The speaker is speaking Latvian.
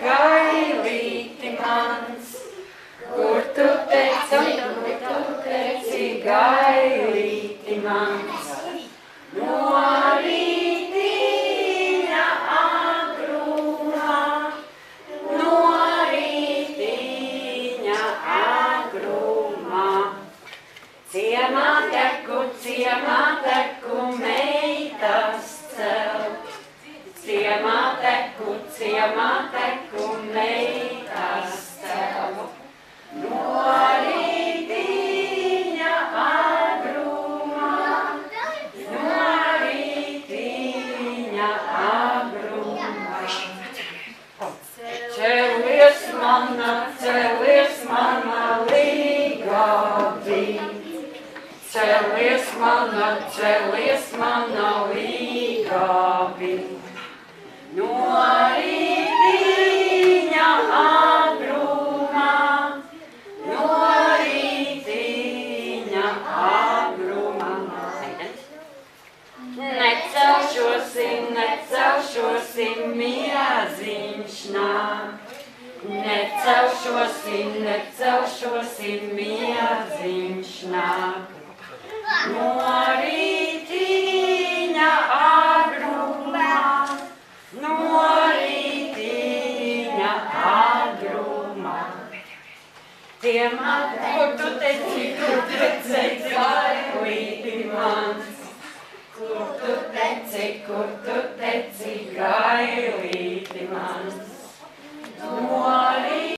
Gailīti mans, kur tu teci, gailīti mans, no rītiņa agrumā, no rītiņa agrumā. Ciemā teku meitas celt, ciemā teku meitas celt. No rītiņa agrumā, no rītiņa agrumā. Celies mana līgavī, celies mana līgavī. No rītiņa agrumā, no rītiņa agrumā. Necelšosim, mieziņš nāk. Necelšosim, mieziņš nāk. No rītiņa agrumā, no rītiņa agrumā. Ciemā, kur tu teci, gailīti mans, kur tu teci, gailīti.